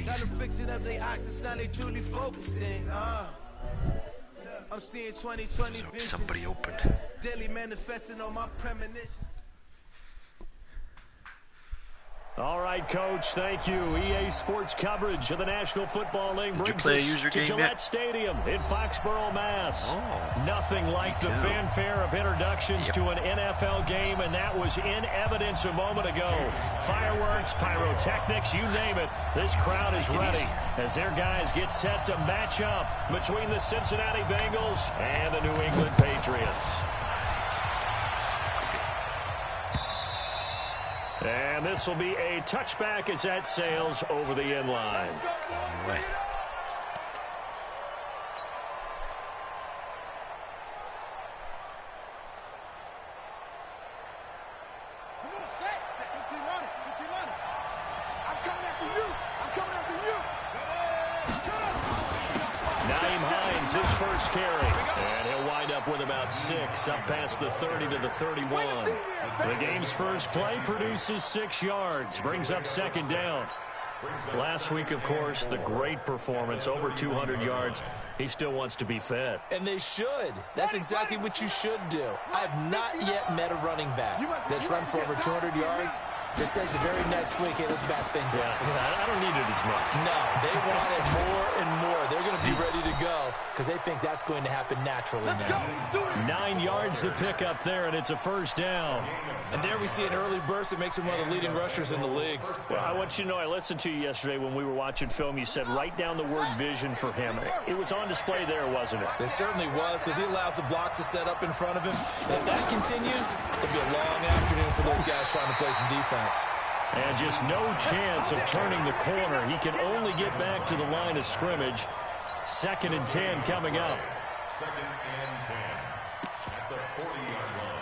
Got them fixing up they octaves, now they truly focused in. I'm seeing 2020 visions. Somebody opened. Daily manifesting on my premonitions. All right, Coach, thank you. EA Sports coverage of the National Football League brings us to Gillette Stadium in Foxborough, Mass. Nothing like the fanfare of introductions to an NFL game, and that was in evidence a moment ago. Fireworks, pyrotechnics, you name it. This crowd is ready as their guys get set to match up between the Cincinnati Bengals and the New England Patriots. And this will be a touchback as that sails over the end line. His first carry, and he'll wind up with about 6, up past the 30 to the 31. The game's first play produces 6 yards, brings up second down. Last week, of course, the great performance, over 200 yards. He still wants to be fed. And they should. That's exactly what you should do. I have not yet met a running back that's run for over 200 yards that says the very next week, hey, let's back things up. I don't need it as much. No, they want it more and more. They're going to be ready to go because they think that's going to happen naturally now. 9 yards to pick up there, and it's a first down. And there we see an early burst that makes him one of the leading rushers in the league. Well, I want you to know, I listened to you yesterday when we were watching film. You said write down the word vision for him. It was on display there, wasn't it? It certainly was, because he allows the blocks to set up in front of him. And if that continues, it'll be a long afternoon for those guys trying to play some defense. And just no chance of turning the corner. He can only get back to the line of scrimmage. 2nd and 10 coming up. 2nd and 10 at the 40-yard line.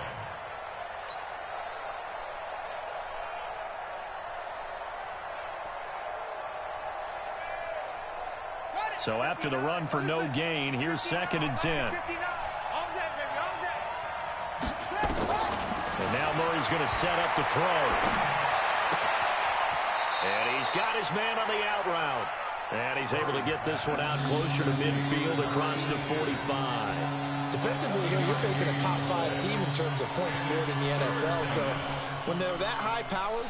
So after the run for no gain, here's 2nd and 10. And now Murray's going to set up to throw. And he's got his man on the out route. And he's able to get this one out closer to midfield across the 45. Defensively here, you're facing a top 5 team in terms of points scored in the NFL. So when they're that high powered,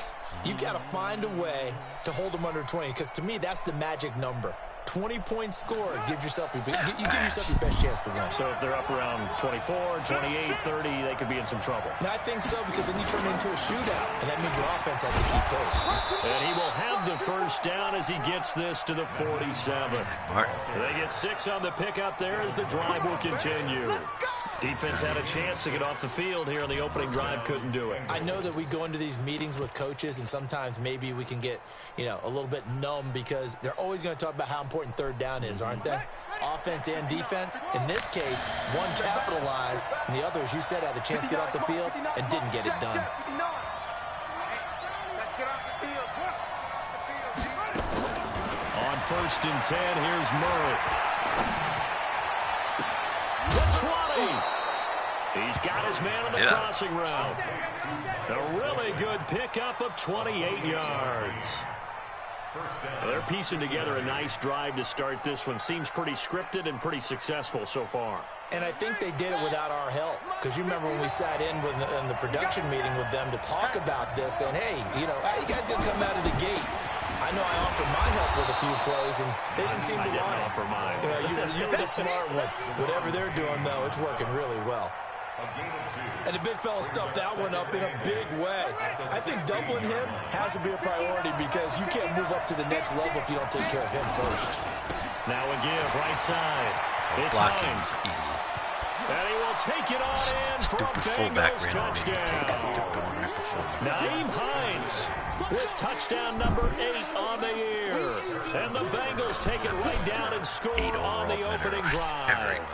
you've got to find a way to hold them under 20. Because to me, that's the magic number. 20 points scored gives yourself you give yourself your best chance to win. So if they're up around 24, 28, 30, they could be in some trouble. And I think so, because then you turn it into a shootout, and that means your offense has to keep pace. And he will have the first down as he gets this to the 47. They get 6 on the pickup there as the drive will continue. Defense had a chance to get off the field here in the opening drive, couldn't do it. I know that we go into these meetings with coaches, and sometimes maybe we can get, a little bit numb because they're always going to talk about how important third down is, aren't they? Offense and defense. In this case, one capitalized, and the other, as you said, had a chance to get off the field and didn't get it done. On 1st and 10, here's Murray. The 20. He's got his man on the crossing route. A really good pickup of 28 yards. They're piecing together a nice drive to start this one. Seems pretty scripted and pretty successful so far. And I think they did it without our help. Because you remember when we sat in the production meeting with them to talk about this, and hey, how you guys going to come out of the gate? I know I offered my help with a few plays, and they didn't seem to want it. Offer mine. You were the smart one. Whatever they're doing, though, it's working really well. And the big fella stuffed that one up in a big way. I think doubling him has to be a priority because you can't move up to the next level if you don't take care of him first. Now a give, right side. It's Hines. And he will take it on in for a Bengals touchdown. Naeem Hines with touchdown number 8 on the year. And the Bengals take it right down and score on the opening drive.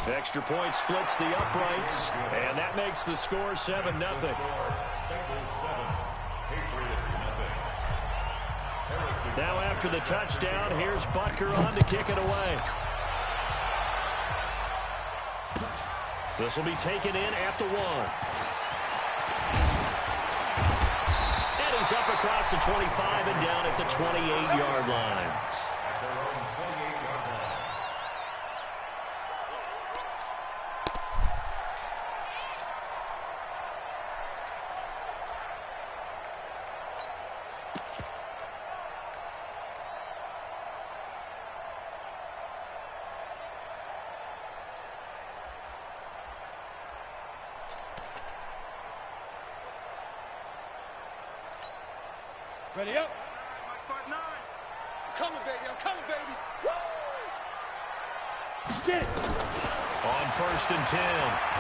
Extra point splits the uprights, and that makes the score 7-0. Now after the touchdown, here's Butker on to kick it away. This will be taken in at the 1. And he He's up across the 25 and down at the 28-yard line. At their own 28-yard line. Ready up. Mike 5'9". I'm coming, baby. I'm coming, baby. Woo! Get it. On 1st and 10,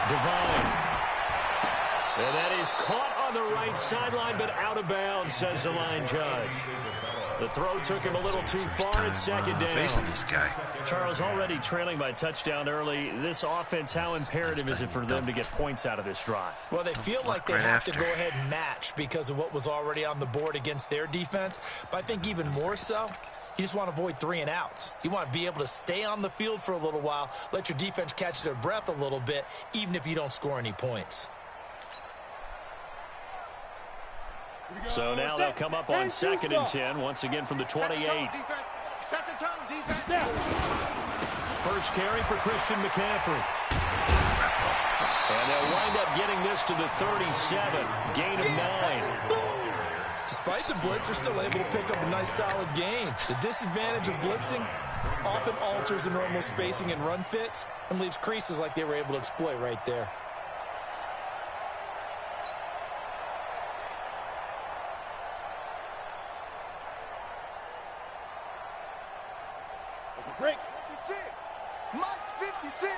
Devine. And that is caught on the right sideline, but out of bounds, says the line judge. The throw took him a little too far. It's 2nd down. Facing this guy. Charles, already trailing by touchdown early. This offense, how imperative is it for them to get points out of this drive? Well, they feel like they have to go ahead and match because of what was already on the board against their defense. But I think even more so, you just want to avoid 3 and outs. You want to be able to stay on the field for a little while, let your defense catch their breath a little bit, even if you don't score any points. So now they'll come up on 2nd and 10, once again from the 28. Set the tone, defense. First carry for Christian McCaffrey. And they'll wind up getting this to the 37, gain of 9. Despite the blitz, they're still able to pick up a nice solid gain. The disadvantage of blitzing often alters the normal spacing and run fits and leaves creases like they were able to exploit right there. Break. 56. Mike's 56.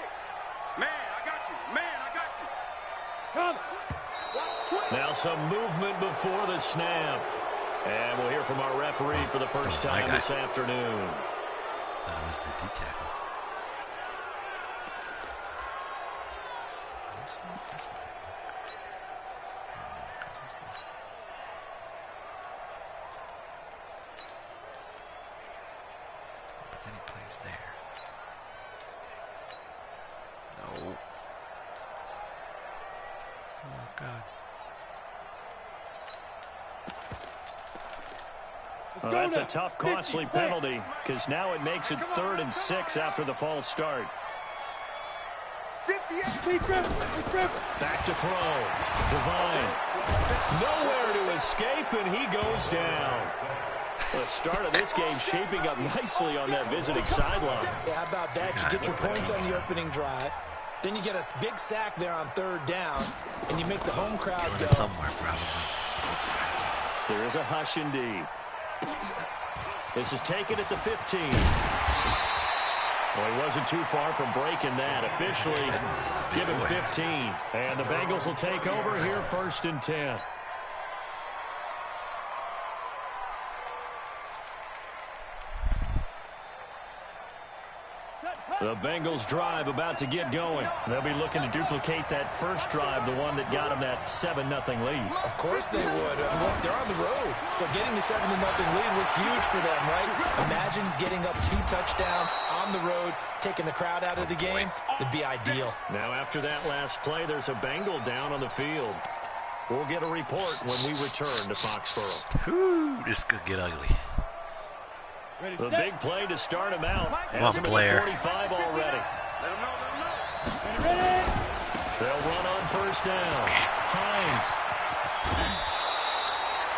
Man, I got you. Man, I got you. Come. Watch 12. Now some movement before the snap. And we'll hear from our referee for the first time this afternoon. That was the D-tackle. But then he plays there. No. Oh, God. Well, that's a tough, costly penalty because now it makes it 3rd and 6 after the false start. 58. Back to throw. Devine. Nowhere to escape, and he goes down. The start of this game shaping up nicely on that visiting sideline. Yeah, how about that? You get your points on the opening drive. Then you get a big sack there on 3rd down, and you make the home crowd go. Somewhere, probably. There is a hush indeed. This is taken at the 15. Well, he wasn't too far from breaking that. Officially, give him 15. And the Bengals will take over here 1st and 10. The Bengals drive about to get going. They'll be looking to duplicate that first drive, the one that got them that 7-0 lead. Of course they would. Look, they're on the road. So getting the 7-0 lead was huge for them, right? Imagine getting up 2 touchdowns on the road, taking the crowd out of the game. It'd be ideal. Now, after that last play, there's a Bengal down on the field. We'll get a report when we return to Foxborough. Ooh, this could get ugly. The big play to start him out. Come on, Blair. 45 already. Let him know. Ready. They'll run on 1st down. Hines.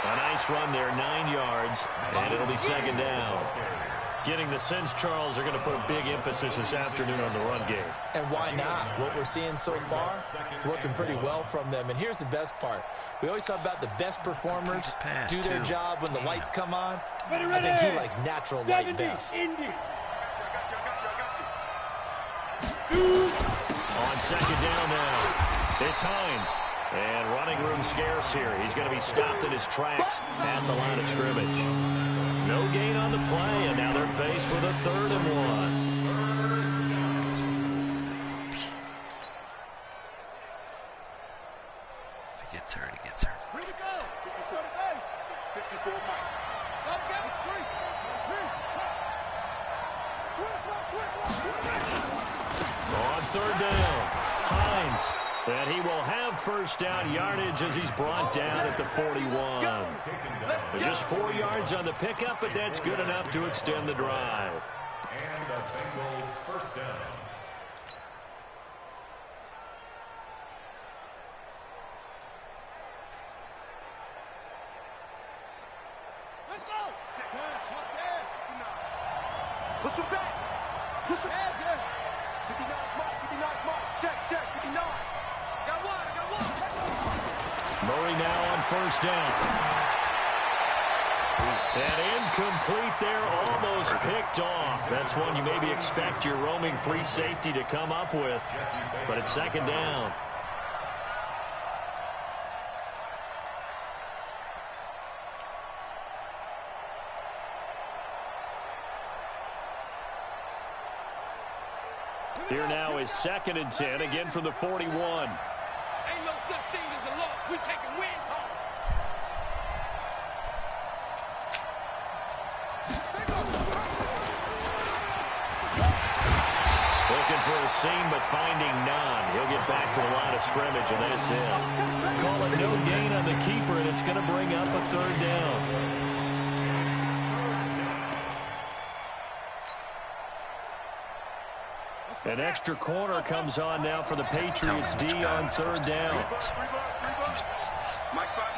A nice run there, 9 yards, and it'll be 2nd down. Getting the sense, Charles, are going to put a big emphasis this afternoon on the run game. And why not? What we're seeing so far is working pretty well from them. And here's the best part. We always talk about the best performers do their job when the lights come on. I think he likes natural light best. I got you. On 2nd down now, it's Hines. And running room scarce here. He's going to be stopped in his tracks at the line of scrimmage. No gain on the play, and now they're faced with a 3rd and 1. If he gets hurt, he gets hurt. Free to go. 54 Mike. On 3rd down, Hines. And he will have first down yardage as he's brought down at the 41. Just 4 yards on the pickup, but that's good enough to extend the drive. And a Bengal first down. Let's go. Push him back. Push him back. 59 mark. 59 mark. Check. 59. Got one. Murray now on first down. And incomplete there, almost picked off. That's one you maybe expect your roaming free safety to come up with, but it's second down. Here now is 2nd and 10, again from the 41. Ain't no such thing as a loss. We taking wins home. Looking for a seam, but finding none. He'll get back to the line of scrimmage, and that's it. Call it no gain on the keeper, and it's going to bring up a 3rd down. An extra corner comes on now for the Patriots D on 3rd down. Mike 5'9".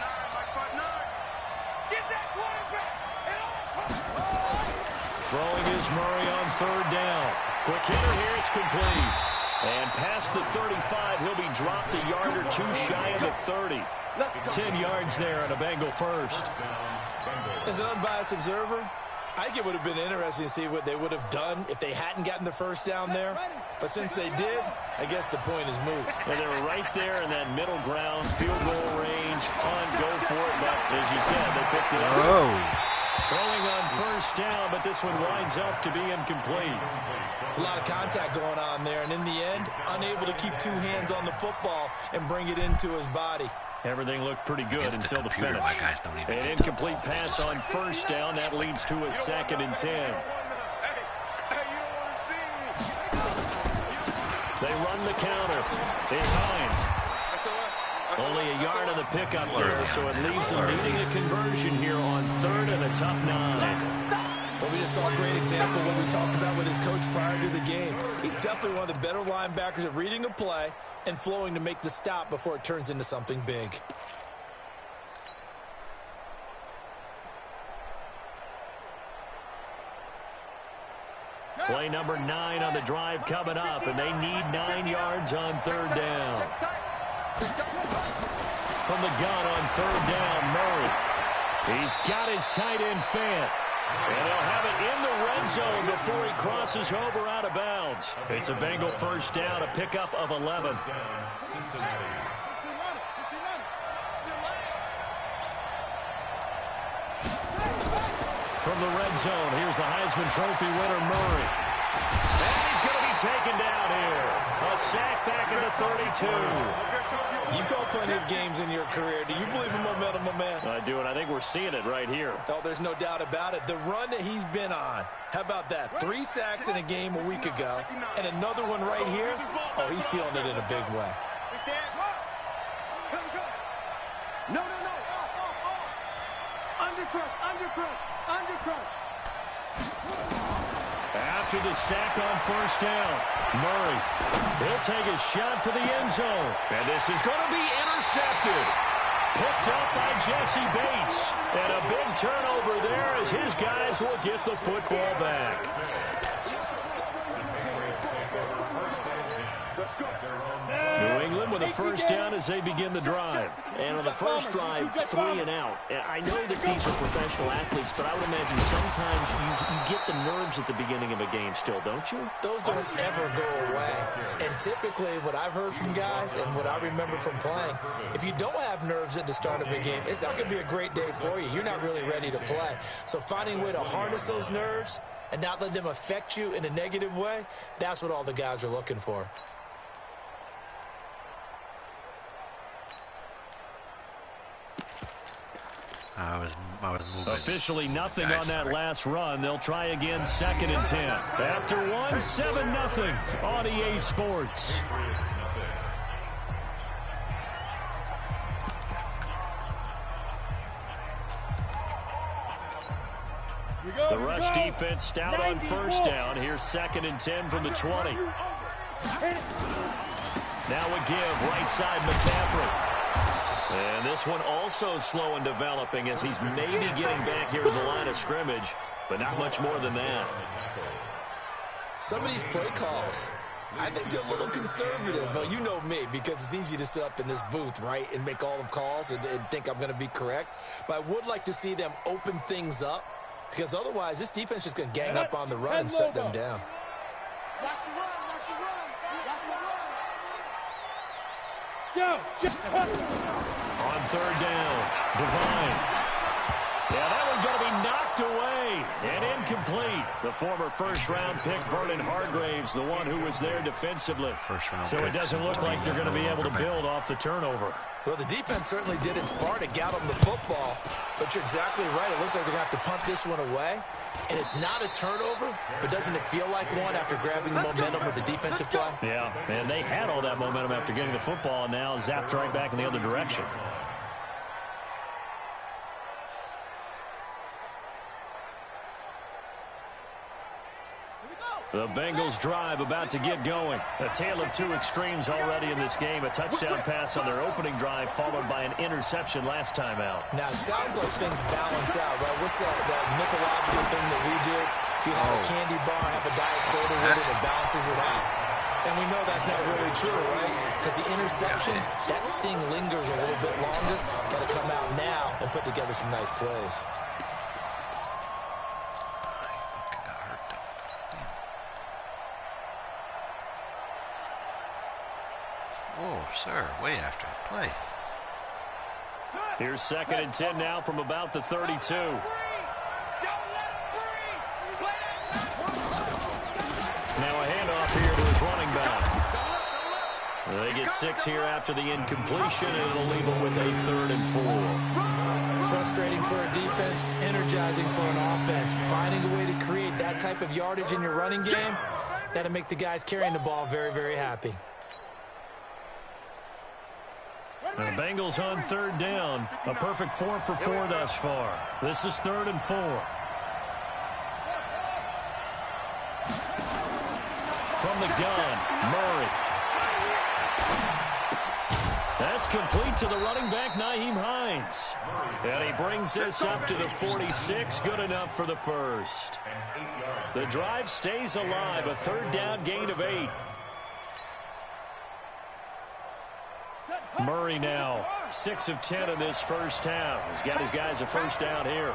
Get that quarterback. Throwing is Murray on 3rd down. Quick hitter here, it's complete. And past the 35, he'll be dropped a yard or 2 shy of the 30. 10 yards there and a Bengal first. As an unbiased observer, I think it would have been interesting to see what they would have done if they hadn't gotten the first down there. But since they did, I guess the point is moot. And they were right there in that middle ground, field goal range, punt, go for it. But as you said, they picked it up. Throwing on first down, but this one winds up to be incomplete. It's a lot of contact going on there, and in the end, unable to keep 2 hands on the football and bring it into his body. Everything looked pretty good until the finish. An incomplete pass on first down. That leads to a 2nd and 10. They run the counter. It's Hines. Only a yard on the pickup there, so it leaves them needing a conversion here on 3rd and a tough 9. But we just saw a great example of what we talked about with his coach prior to the game. He's definitely one of the better linebackers at reading a play and flowing to make the stop before it turns into something big. Play number 9 on the drive coming up, and they need 9 yards on 3rd down. From the gun on 3rd down, Murray. He's got his tight end Fant. And they'll have it in the red zone before he crosses over out of bounds. It's a Bengal first down, a pickup of 11. From the red zone, here's the Heisman Trophy winner, Murray. And he's going to be taken down here. A sack back at the 32. You call plenty of games in your career. Do you believe in momentum, my man? I do, and I think we're seeing it right here. Oh, there's no doubt about it. The run that he's been on. How about that? 3 sacks in a game a week ago, and another one right here. Oh, he's feeling it in a big way. No. Under crunch. After the sack on first down, Murray, he'll take a shot for the end zone. And this is going to be intercepted. Picked up by Jesse Bates. And a big turnover there as his guys will get the football back. New England with a first down as they begin the drive. And on the first drive, 3 and out. I know that these are professional athletes, but I would imagine sometimes you get the nerves at the beginning of a game still, don't you? Those don't ever go away. And typically what I've heard from guys and what I remember from playing, if you don't have nerves at the start of a game, it's not going to be a great day for you. You're not really ready to play. So finding a way to harness those nerves and not let them affect you in a negative way, that's what all the guys are looking for. I was moving. Officially nothing on that last run. They'll try again, 2nd and 10. After 1, 7-0 on EA Sports. The rush defense stout on first down. Here's 2nd and 10 from the 20. Now a give, right side McCaffrey. And this one also slow in developing as he's maybe getting back here to the line of scrimmage, but not much more than that. Some of these play calls, I think they're a little conservative, but you know me, because it's easy to sit up in this booth, right, and make all the calls and think I'm going to be correct. But I would like to see them open things up, because otherwise this defense is going to gang up on the run and shut them down. On 3rd down, Devine. Yeah, that one's going to be knocked away and incomplete. The former first-round pick, Vernon Hargraves, the one who was there defensively. So it doesn't look like they're going to be able to build off the turnover. Well, the defense certainly did its part to get them the football, but you're exactly right. It looks like they're going to have to punt this one away. And it's not a turnover, but doesn't it feel like one after grabbing the momentum with the defensive play? Yeah, and they had all that momentum after getting the football, and now zapped right back in the other direction. The Bengals drive about to get going. A tale of two extremes already in this game. A touchdown pass on their opening drive followed by an interception last time out. Now, it sounds like things balance out, right? What's that mythological thing that we do? If you have a candy bar, have a diet soda with it, it balances it out. And we know that's not really true, right? Because the interception, that sting lingers a little bit longer. Got to come out now and put together some nice plays. Oh, sir, way after the play. Here's 2nd and 10 now from about the 32. Now a handoff here to his running back. They get 6 here after the incompletion, and it'll leave them with a 3rd and 4. Frustrating for a defense, energizing for an offense. Finding a way to create that type of yardage in your running game, that'll make the guys carrying the ball very, very happy. The Bengals on 3rd down. A perfect 4 for 4 thus far. This is 3rd and 4. From the gun, Murray. That's complete to the running back, Nyheim Hines. And he brings this up to the 46. Good enough for the first. The drive stays alive. A 3rd down gain of 8. Murray now 6 of 10 in this first half. He's got his guys a first down here.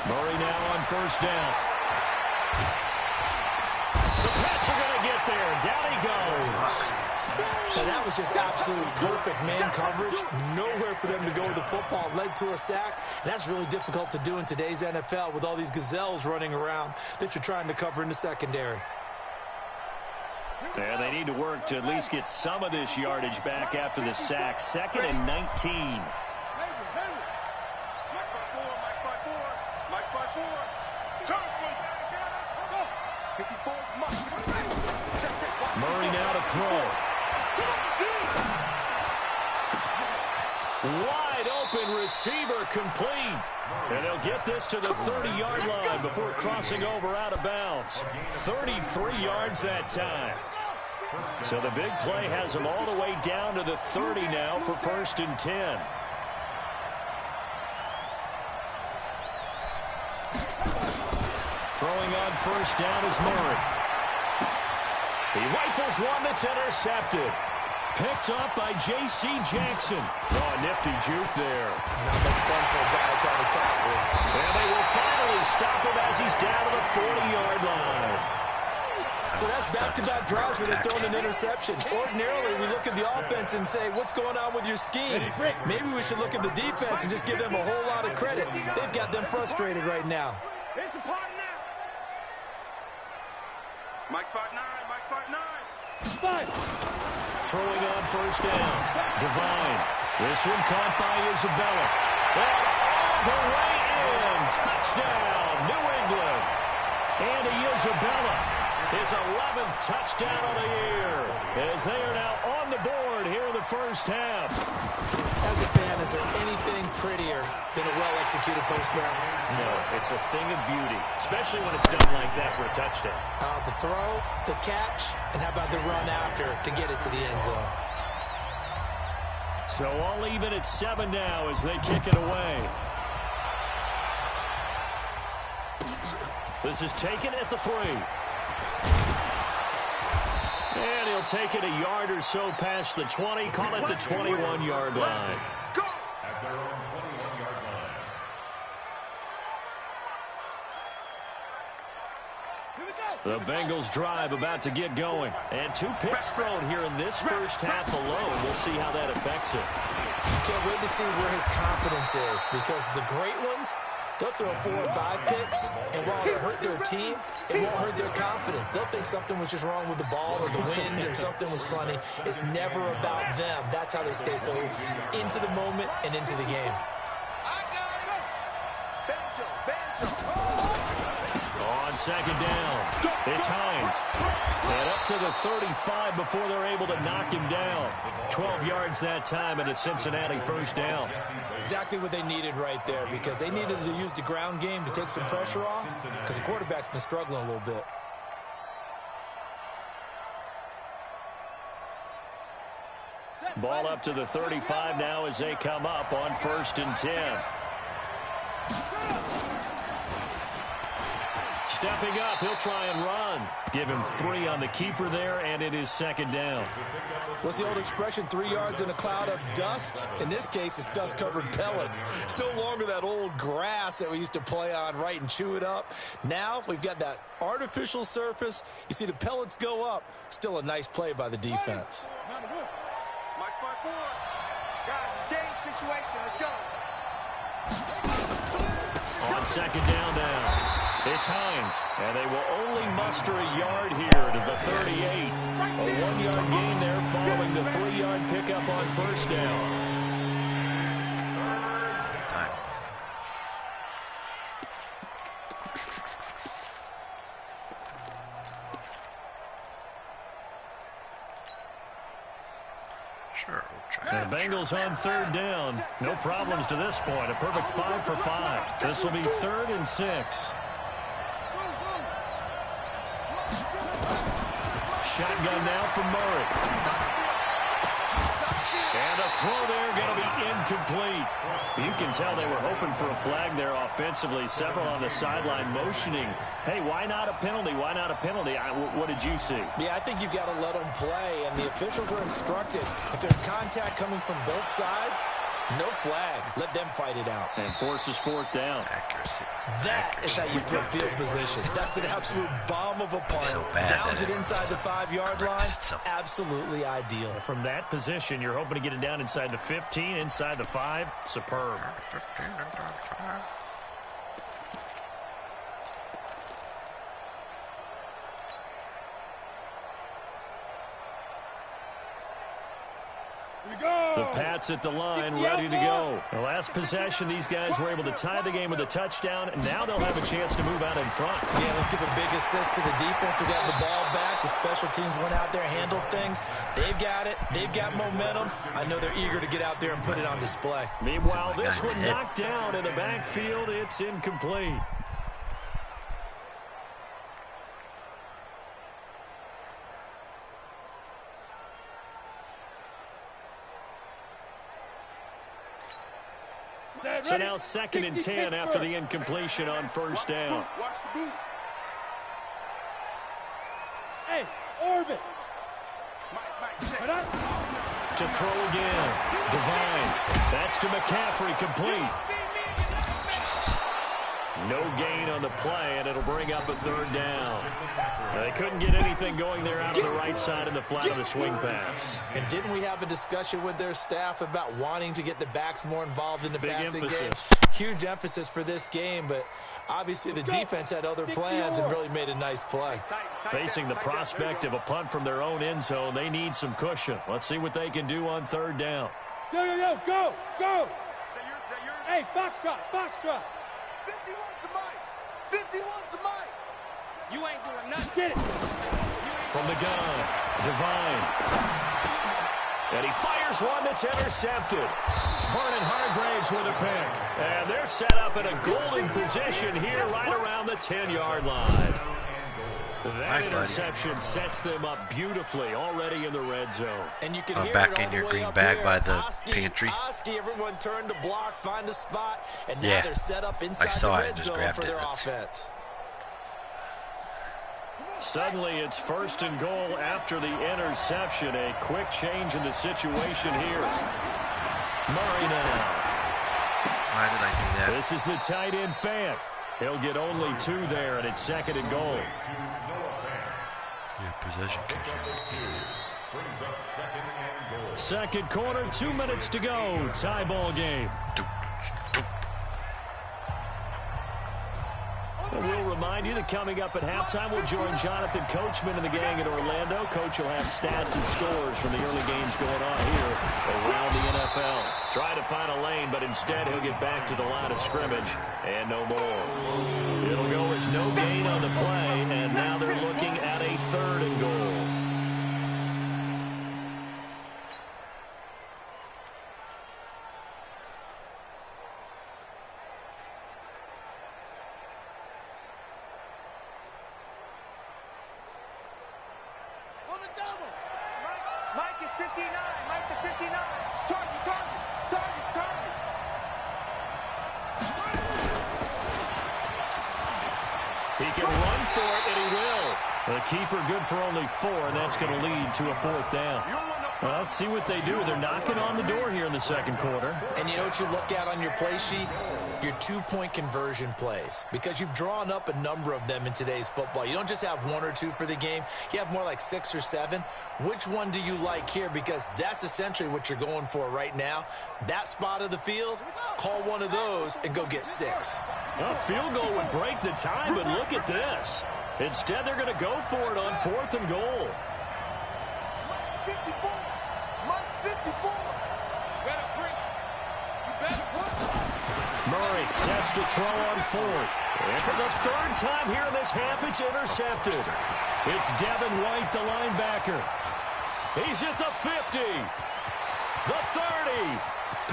Murray now on 1st down. The Pats are going to get there. Down he goes. And that was just absolute perfect man coverage. Nowhere for them to go with the football. Led to a sack. And that's really difficult to do in today's NFL with all these gazelles running around that you're trying to cover in the secondary. Yeah, they need to work to at least get some of this yardage back after the sack. 2nd and 19. Murray now to throw. Wide open receiver complete. And they'll get this to the 30-yard line before crossing over out of bounds. 33 yards that time. So the big play has them all the way down to the 30 now for 1st and 10. Throwing on 1st down is Murray. He rifles one that's intercepted. Picked up by J.C. Jackson. Oh, nifty juke there. Not much fun for a guy trying to tackle him. And they will finally stop him as he's down to the 40-yard line. So that's back-to-back drives where they're throwing an interception. Ordinarily, we look at the offense and say, what's going on with your scheme? Maybe we should look at the defense and just give them a whole lot of credit. They've got them frustrated right now. It's a part now. Mike spot 9. Mike spot 9. Throwing on 1st down. Devine. This one caught by Isabella. And all the way in. Touchdown, New England. Andy Isabella. his 11th touchdown of the year, as they are now on the board here in the first half. As a fan, is there anything prettier than a well-executed post-grab? No, it's a thing of beauty, especially when it's done like that for a touchdown. The throw, the catch, and how about the run after to get it to the end zone? So all even at 7 now as they kick it away. This is taken at the 3. And he'll take it a yard or so past the 20, call it the 21-yard line. At their own 21-yard line. The Bengals drive about to get going. And 2 picks thrown here in this first half alone. We'll see how that affects it. Can't wait to see where his confidence is, because the great ones, they'll throw 4 or 5 picks, and while it'll hurt their team, it won't hurt their confidence. They'll think something was just wrong with the ball or the wind or something was funny. It's never about them. That's how they stay so into the moment and into the game. On second down, it's Hines. And up to the 35 before they're able to knock him down. 12 yards that time, and a Cincinnati first down. Exactly what they needed right there, because they needed to use the ground game to take some pressure off, because the quarterback's been struggling a little bit. Ball up to the 35 now as they come up on 1st and 10. Stepping up, he'll try and run. Give him 3 on the keeper there, and it is 2nd down. What's the old expression, 3 yards in a cloud of dust? In this case, it's dust-covered pellets. It's no longer that old grass that we used to play on, right, and chew it up. Now we've got that artificial surface. You see the pellets go up. Still a nice play by the defense. Mike 5-4. Guys, it's game situation. Let's go. On 2nd down now. It's Hines, and they will only muster a yard here to the 38. A 1-yard gain there following the 3-yard pickup on 1st down. Time. Sure, we'll try. The Bengals on 3rd down. No problems to this point. A perfect 5 for 5. This will be 3rd and 6. Shotgun now from Murray. And a throw there going to be incomplete. You can tell they were hoping for a flag there offensively. Several on the sideline motioning, hey, why not a penalty? Why not a penalty? What did you see? Yeah, I think you've got to let them play, and the officials are instructed. If there's contact coming from both sides, no flag. Let them fight it out. And forces 4th down. Accuracy. That is how you flip field position. That's an absolute bomb of a punt. So bad Downs it inside the 5-yard line. So absolutely ideal. From that position, you're hoping to get it down inside the 15, inside the 5. Superb. 15, 5. The Pats at the line, ready to go. The last possession, these guys were able to tie the game with a touchdown, and now they'll have a chance to move out in front. Yeah, let's give a big assist to the defense who got the ball back. The special teams went out there, handled things. They've got it. They've got momentum. I know they're eager to get out there and put it on display. Meanwhile, this one knocked down in the backfield. It's incomplete. So now 2nd and 10 after the incompletion on 1st down. Watch the boot. Hey, Orbit. To throw again. Devine. That's to McCaffrey, complete. Jesus. No gain on the play, and it'll bring up a 3rd down. They couldn't get anything going there out of the right side in the flat of the swing pass. And didn't we have a discussion with their staff about wanting to get the backs more involved in the passing game? Huge emphasis for this game, but obviously the defense had other plans and really made a nice play. Facing the prospect of a punt from their own end zone, they need some cushion. Let's see what they can do on 3rd down. Yo, go! Hey, Foxtrot! 51's the mic! 51's the mic! You ain't doing nothing. Get it. From the gun, Devine. And he fires one that's intercepted. Vernon Hargraves with a pick. And they're set up in a golden position here right around the 10-yard line. That interception sets them up beautifully already in the red zone. And you can hear back it all in the your way green up bag here. by the Oski, pantry. Oski, everyone turned to block, find a spot, and now Yeah. they're set up inside I saw the it red and just zone grabbed for it. their That's- offense. Suddenly it's first and goal after the interception. A quick change in the situation here. Murray now. Why did I do that? This is the tight end Fant. He'll get only 2 there, and it's second and goal. Yeah, possession catcher. Brings up second and goal. Second quarter, 2 minutes to go. Tie ball game. And we'll remind you that coming up at halftime, we'll join Jonathan Coachman and the gang in Orlando. Coach will have stats and scores from the early games going on here around the NFL. Try to find a lane, but instead he'll get back to the line of scrimmage and no more. It'll go as no gain on the play, and now they're looking at a third and goal. Mike is 59. Mike the 59. Target, target, target, target. He can run for it, and he will. The keeper good for only 4, and that's going to lead to a 4th down. Well, let's see what they do. They're knocking on the door here in the second quarter. And you know what you look at on your play sheet? Your 2-point conversion plays. Because you've drawn up a number of them in today's football. You don't just have 1 or 2 for the game. You have more like 6 or 7. Which one do you like here? Because that's essentially what you're going for right now. That spot of the field, call one of those and go get 6. Well, field goal would break the tie, but look at this. Instead, they're going to go for it on 4th and goal. 54. Mike 54. Better bring. You better work. Murray sets to throw on 4th. And for the 3rd time here in this half, it's intercepted. It's Devin White, the linebacker. He's at the 50. The 30.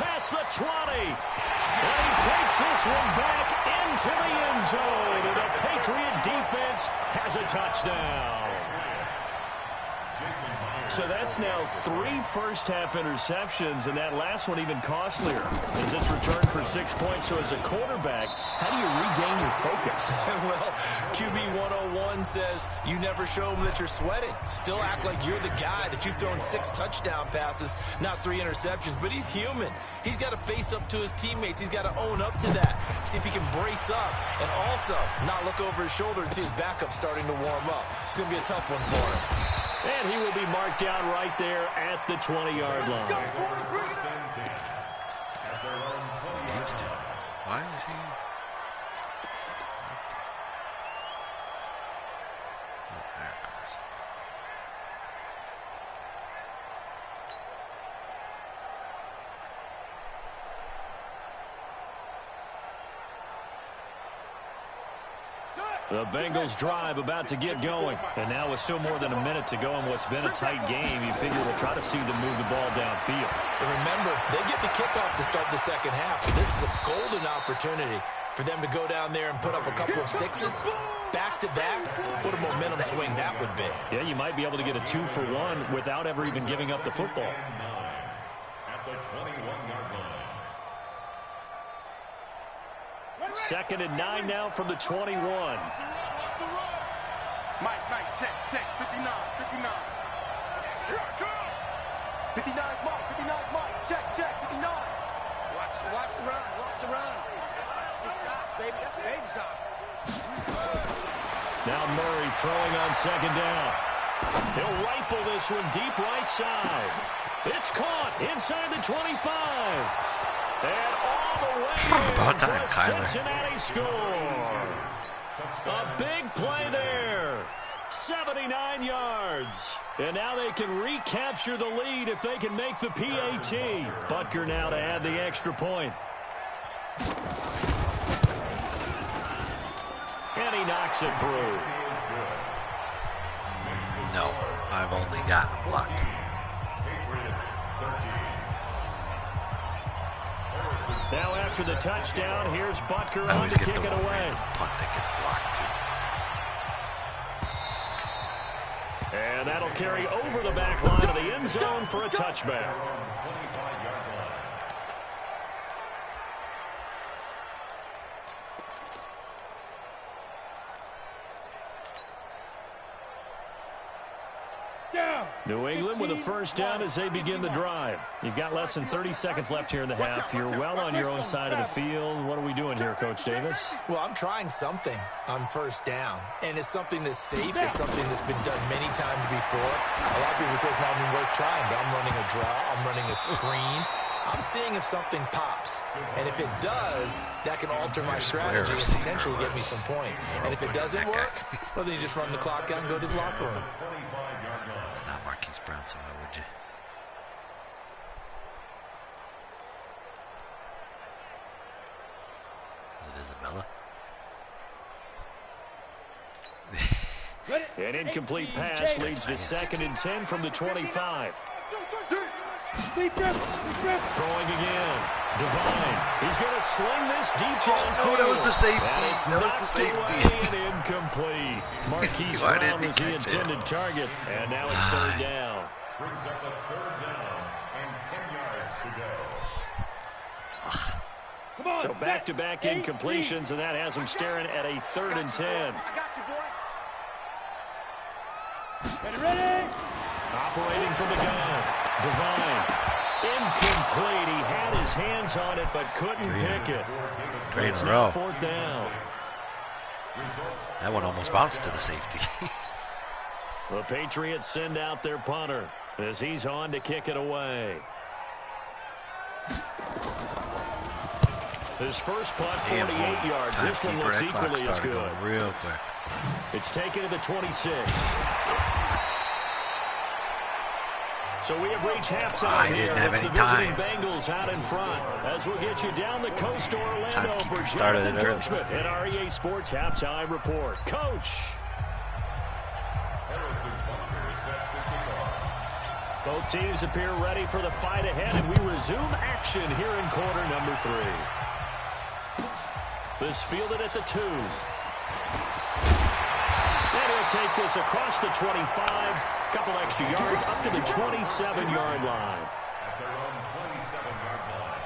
Past the 20. And he takes this one back into the end zone. And the Patriot defense has a touchdown. So that's now 3 first-half interceptions, and that last one even costlier as it's returned for 6 points. So as a quarterback, how do you regain your focus? Well, QB 101 says you never show them that you're sweating. Still act like you're the guy, that you've thrown 6 touchdown passes, not 3 interceptions. But he's human. He's got to face up to his teammates. He's got to own up to that. See if he can brace up and also not look over his shoulder and see his backup starting to warm up. It's going to be a tough one for him. And he will be marked down right there at the 20-yard line. Why is he? Oh, there it goes. The Bengals drive about to get going. And now with still more than a minute to go in what's been a tight game, you figure we'll try to see them move the ball downfield. And remember, they get the kickoff to start the second half. So this is a golden opportunity for them to go down there and put up a couple of 6s back-to-back. What a momentum swing that would be. Yeah, you might be able to get a 2-for-1 without ever even giving up the football. At the 21-yard line. Second and 9 now from the 21. Mike, check, 59. Here I come. 59 Mike, check, 59. Watch the run. Good shot, baby, that's a baby shot. Now Murray throwing on second down. He'll rifle this one deep right side. It's caught inside the 25. And all the way About time, for a Kyler. Cincinnati score. A big play there. 79 yards. And now they can recapture the lead if they can make the PAT. Butker now to add the extra point. And he knocks it through. No, I've only gotten blocked. Now after the touchdown, here's Butker on to kick it away. Punt that gets blocked too. And that'll carry over the back line of the end zone for a touchback. New England with a first down as they begin the drive. You've got less than 30 seconds left here in the half. You're well on your own side of the field. What are we doing here, Coach Davis? Well, I'm trying something on first down, and it's something that's safe. It's something that's been done many times before. A lot of people say it's not even worth trying, but I'm running a draw. I'm running a screen. I'm seeing if something pops, and if it does, that can alter my strategy and potentially get me some points. And if it doesn't work, well, then you just run the clock out and go to the locker room. It's not Marquise Brown, so why would you? Is it Isabella? An incomplete pass leads to 2nd and 10 from the 25. Throwing again. Devine. He's going to sling this deep downfield. No, that was the safety. That was the safety. Incomplete. Marquise Brown was the intended target. And now it's third down. Brings up a third down and 10 yards to go. So back-to-back incompletions, and that has him staring at a 3rd and 10. I got you, boy. Ready? Operating from the gun. Devine. Incomplete. He had his hands on it, but couldn't pick it. 3 in It's a now row. 4th down. That one almost bounced to the safety. The Patriots send out their punter as he's on to kick it away. His first punt, 48 yards. This one looks equally as good. Real quick. It's taken to the 26. So we have reached halftime here. It's the visiting Bengals out in front as we'll get you down the coast to Orlando for Jonathan Kirschman and our EA Sports Halftime Report. Coach. Both teams appear ready for the fight ahead, and we resume action here in quarter number 3. This fielded at the 2. And he'll take this across the 25. Couple extra yards up to the 27-yard line. At their own 27-yard line.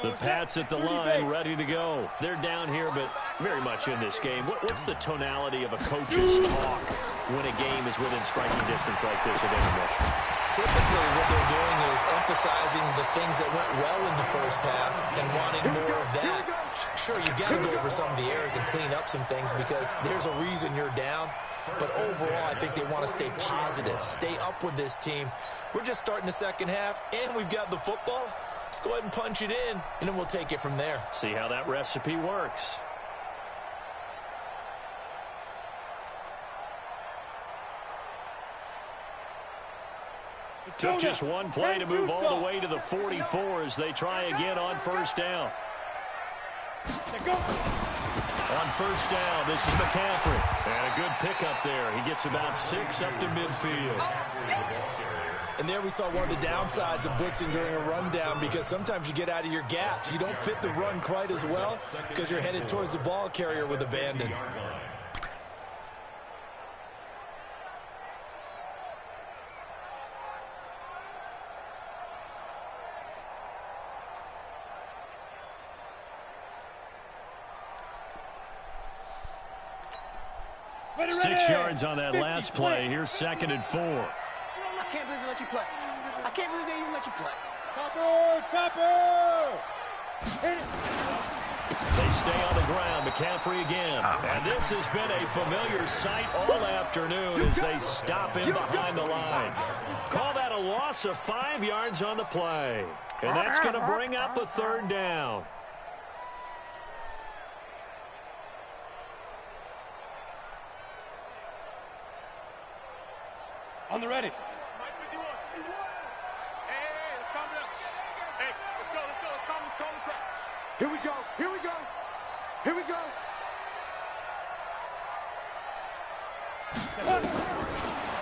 The Pats at the line, ready to go. They're down here, but very much in this game. What's the tonality of a coach's talk when a game is within striking distance like this at intermission? Typically, what they're doing is emphasizing the things that went well in the first half and wanting more of that. Sure, you've got to go over some of the errors and clean up some things because there's a reason you're down. But overall, I think they want to stay positive, stay up with this team. We're just starting the second half, and we've got the football. Let's go ahead and punch it in, and then we'll take it from there. See how that recipe works. Took just one play to move all the way to the 44 as they try again on first down. On first down, this is McCaffrey. And a good pickup there. He gets about 6 up to midfield. And there we saw one of the downsides of blitzing during a rundown because sometimes you get out of your gaps. You don't fit the run quite as well because you're headed towards the ball carrier with abandon. Ready. 6 yards on that last play. Here's 2nd and 4. I can't believe they let you play. I can't believe they even let you play. Topper! They stay on the ground. McCaffrey again. And this has been a familiar sight all afternoon as they stop him behind the line. Call that a loss of 5 yards on the play. And that's going to bring up a 3rd down. On the ready. Here we go. Here we go. Here we go.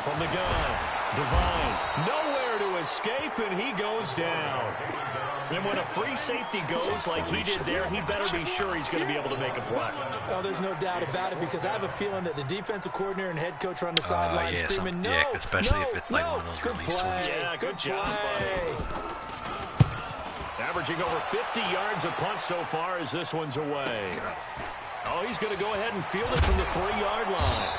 From the gun, Devine, nowhere to escape, and he goes down. And when a free safety goes like he did there, he better be sure he's going to be able to make a play. Oh, there's no doubt about it, because I have a feeling that the defensive coordinator and head coach are on the sideline screaming, no, especially if it's like one of those release ones. Yeah, good job, buddy. Averaging over 50 yards a punt so far as this one's away. Oh, he's going to go ahead and field it from the 3-yard line.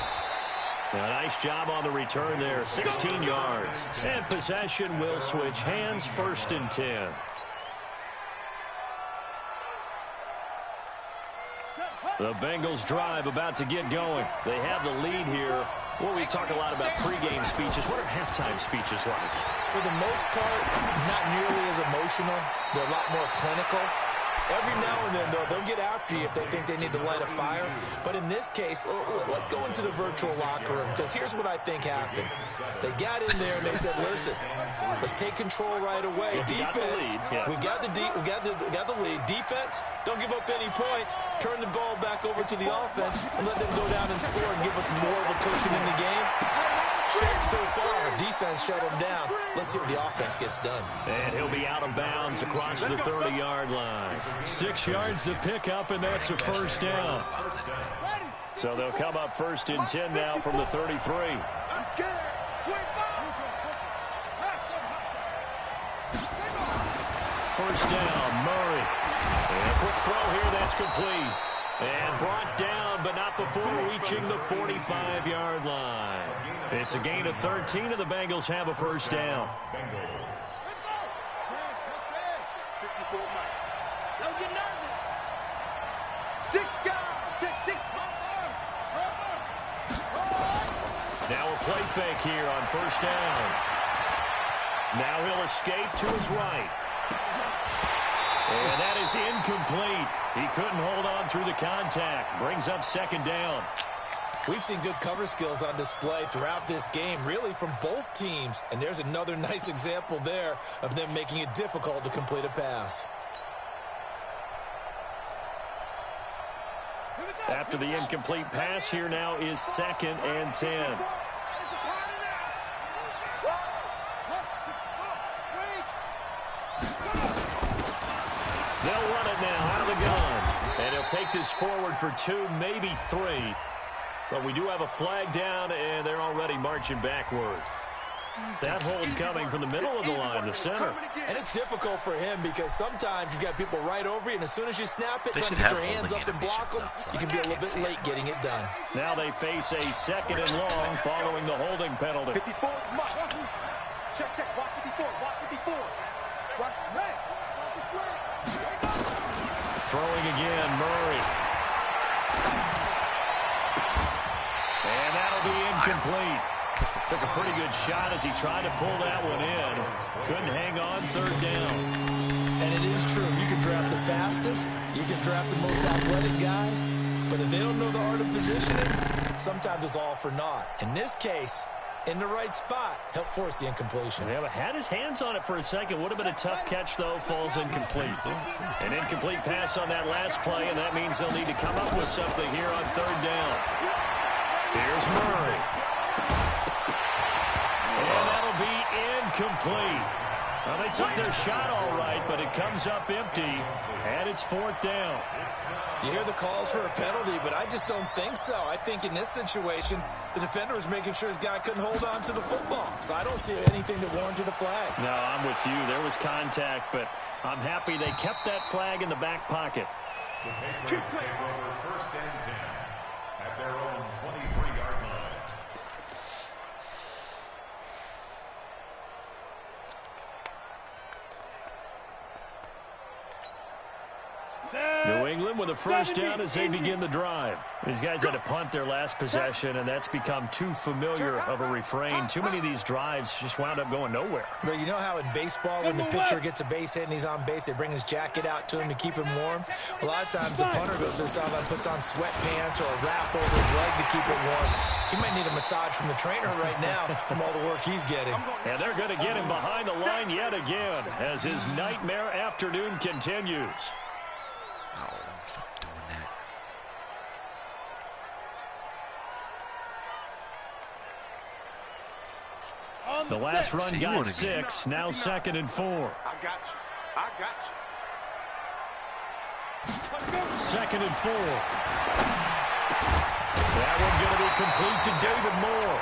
A nice job on the return there, 16 yards. And possession will switch hands, 1st and 10. The Bengals drive about to get going. They have the lead here. Well, we talk a lot about pregame speeches. What are halftime speeches like? For the most part, not nearly as emotional. They're a lot more clinical. Every now and then, though, they'll get after you if they think they need to light a fire. But in this case, let's go into the virtual locker room, because here's what I think happened. They got in there and they said, listen, let's take control right away. Defense, we got the lead. Defense, don't give up any points. Turn the ball back over to the offense and let them go down and score and give us more of a cushion in the game. Check so far. Defense shut him down. Let's see what the offense gets done. And he'll be out of bounds across the 30-yard line. 6 yards to pick up, and that's a 1st down. So they'll come up 1st and 10 now from the 33. First down, Murray. And a quick throw here, that's complete. And brought down, but not before reaching the 45-yard line. It's a gain of 13, and the Bengals have a 1st down. Don't get nervous. 6 guys. Check 6. Now a play fake here on 1st down. Now he'll escape to his right. And that is incomplete. He couldn't hold on through the contact. Brings up 2nd down. We've seen good cover skills on display throughout this game, really from both teams. And there's another nice example there of them making it difficult to complete a pass. After the incomplete pass, here now is 2nd and 10. They'll run it now out of the gun. And he'll take this forward for 2, maybe 3. But we do have a flag down, and they're already marching backward. That hold coming from the middle of the line, the center. And it's difficult for him because sometimes you've got people right over you, and as soon as you snap it, trying to get your hands up and block them, you can be a little bit late getting it done. Now they face a 2nd and long following the holding penalty. 54, check, watch 54, watch 54. Watch, hey, watch his leg. Throwing again, Murray. And that'll be incomplete. Took a pretty good shot as he tried to pull that one in. Couldn't hang on 3rd down. And it is true. You can draft the fastest. You can draft the most athletic guys. But if they don't know the art of positioning, sometimes it's all for naught. In this case, in the right spot, helped force the incompletion. Yeah, but had his hands on it for a second. Would have been a tough catch, though. Falls incomplete. An incomplete pass on that last play, and that means they'll need to come up with something here on 3rd down. Here's Murray. And that'll be incomplete. Well, they took their shot all right, but it comes up empty, and it's 4th down. You hear the calls for a penalty, but I just don't think so. I think in this situation, the defender was making sure his guy couldn't hold on to the football. So I don't see anything that warranted a flag. No, I'm with you. There was contact, but I'm happy they kept that flag in the back pocket. The Patriots take over 1st and 10 at their own 23-yard line. New England with a 1st down as they begin the drive. These guys had to punt their last possession, and that's become too familiar of a refrain. Too many of these drives just wound up going nowhere. But you know how in baseball, when the pitcher gets a base hit and he's on base, they bring his jacket out to him to keep him warm? A lot of times the punter goes to the sideline, puts on sweatpants or a wrap over his leg to keep it warm. He might need a massage from the trainer right now from all the work he's getting. And they're going to get him behind the line yet again as his nightmare afternoon continues. Oh, stop doing that. The last run got 6, now 2nd and 4. I got you. I got you. 2nd and 4. That one going to be complete to David Moore.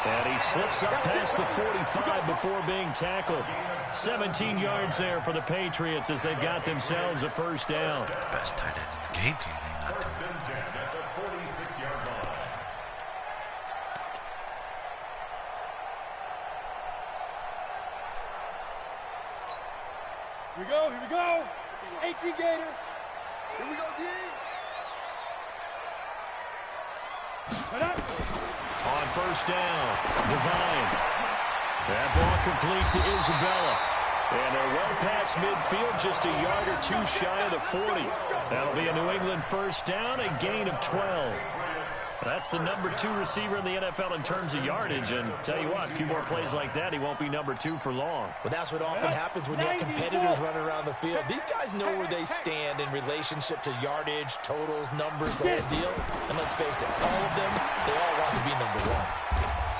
And he slips up past the 45 before being tackled. 17 yards there for the Patriots as they've got themselves a first down. The best tight end in the game. Can you name that? First and 10 at the 46-yard line. Here we go, here we go. 18 Gator. Here we go, D. On first down, Devine. That ball complete to Isabella. And they're well past midfield, just a yard or two shy of the 40. That'll be a New England first down, a gain of 12. That's the number 2 receiver in the NFL in terms of yardage. And tell you what, a few more plays like that, he won't be number 2 for long. Well, that's what often happens when you have competitors running around the field. These guys know where they stand in relationship to yardage, totals, numbers, the whole deal. And let's face it, all of them, they all want to be number 1.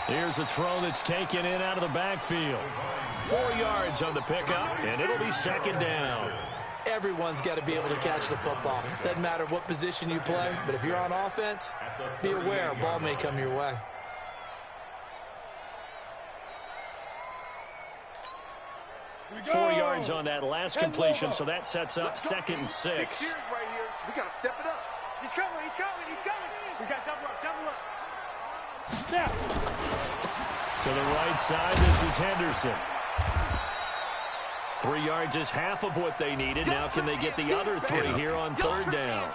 Here's a throw that's taken in out of the backfield. 4 yards on the pickup, and it'll be 2nd down. Everyone's got to be able to catch the football. Doesn't matter what position you play, but if you're on offense, be aware a ball may come your way. Four yards on that last completion, so that sets up 2nd and 6. Right here. We got to step it up. He's coming, he's coming, he's coming. We got double up, double up. Step. To the right side, this is Henderson. 3 yards is half of what they needed. Now can they get the other 3 here on 3rd down?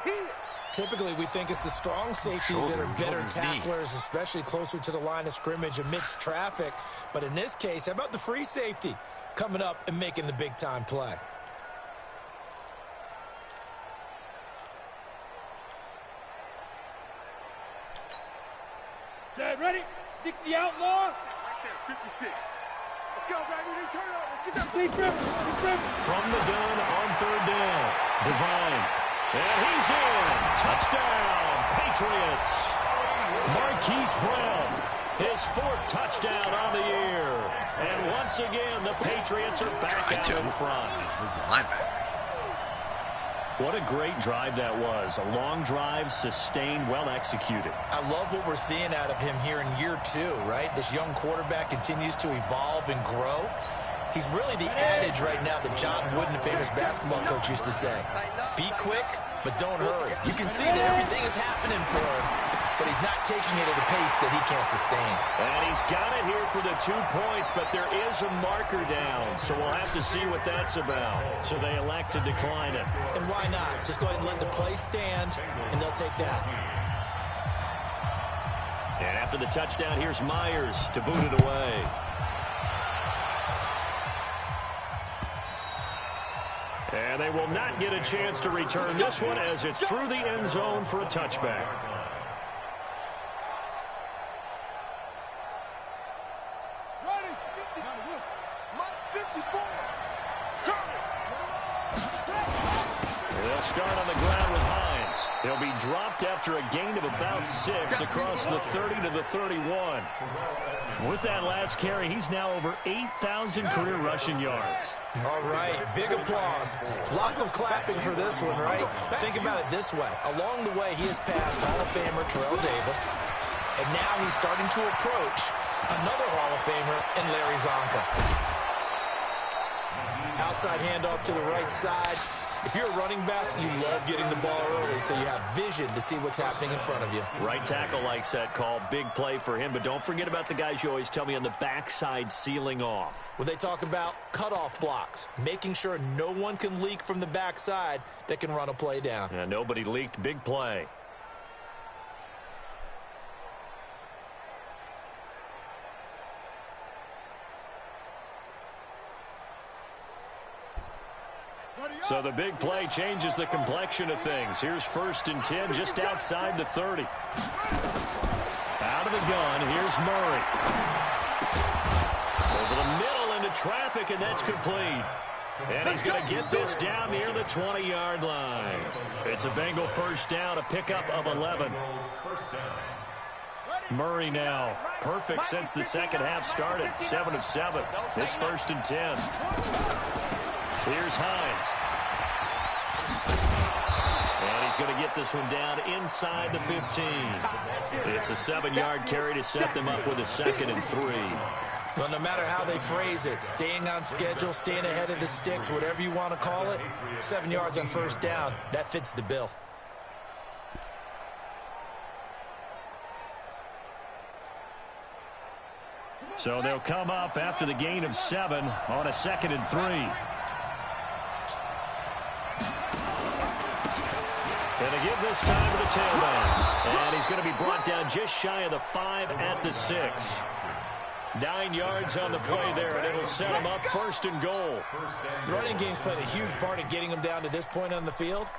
Typically, we think it's the strong safeties that are better tacklers, especially closer to the line of scrimmage amidst traffic. But in this case, how about the free safety coming up and making the big-time play? Set, ready? 60 outlaw. Right there, 56. Let's go, baby. They turn over. Get that Deep river, deep river. From the gun on 3rd down, Devine. And he's in. Touchdown, Patriots. Marquise Brown, his 4th touchdown on the year. And once again, the Patriots are back out in front. Move the linebackers. What a great drive that was. A long drive, sustained, well executed. I love what we're seeing out of him here in year 2, right? This young quarterback continues to evolve and grow. He's really the adage right now that John Wooden, the famous basketball coach, used to say. Be quick, but don't hurry. You can see that everything is happening for him, but he's not taking it at a pace that he can't sustain. And he's got it here for the 2 points, but there is a marker down, so we'll have to see what that's about. So they elect to decline it. And why not? Just go ahead and let the play stand, and they'll take that. And after the touchdown, here's Myers to boot it away. And they will not get a chance to return this one as it's through the end zone for a touchback. Ready? 54. They'll start on the ground with Hines. He'll be dropped after a gain of about 6 across the 30 to the 31. With that last carry, he's now over 8,000 career rushing yards. All right, big applause. Lots of clapping for this one, right? Think about it this way. Along the way, he has passed Hall of Famer Terrell Davis, and now he's starting to approach another Hall of Famer in Larry Zonka. Outside handoff to the right side. If you're a running back, you love getting the ball early so you have vision to see what's happening in front of you. Right tackle likes that call. Big play for him, but don't forget about the guys you always tell me on the backside sealing off. Well, they talk about cutoff blocks, making sure no one can leak from the backside that can run a play down. Yeah, nobody leaked. Big play. So the big play changes the complexion of things. Here's 1st and 10 just outside the 30. Out of of the gun. Here's Murray. Over the middle into traffic, and that's complete. And he's going to get this down near the 20-yard line. It's a Bengal first down, a pickup of 11. Murray now perfect since the second half started. 7 of 7. It's 1st and 10. Here's Hines. And he's going to get this one down inside the 15. It's a 7-yard carry to set them up with a 2nd and 3. Well, no matter how they phrase it, staying on schedule, staying ahead of the sticks, whatever you want to call it, 7 yards on first down, that fits the bill. So they'll come up after the gain of 7 on a 2nd and 3. And they give this time to the tailback. And he's going to be brought down just shy of the 5 at the 6. 9 yards on the play there, and it'll set him up 1st and goal. The running game's played a huge part in getting him down to this point on the field.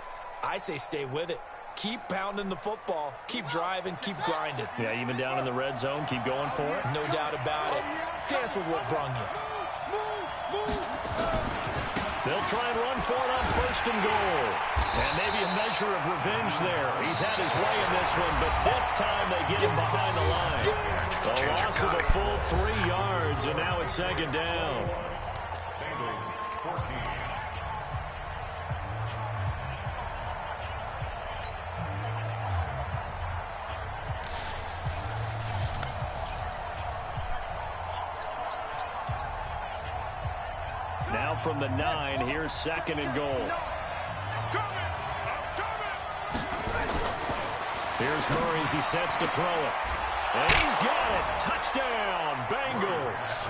I say stay with it. Keep pounding the football. Keep driving. Keep grinding. Yeah, even down in the red zone, keep going for it. No doubt about it. Dance with what brung you. They'll try and run for it on 1st and goal. And maybe a measure of revenge there. He's had his way in this one, but this time they get him behind the line. A loss of a full 3 yards, and now it's 2nd down. Now from the 9, here's 2nd and goal. Here's Murray as he sets to throw it. And he's got it. Touchdown, Bengals.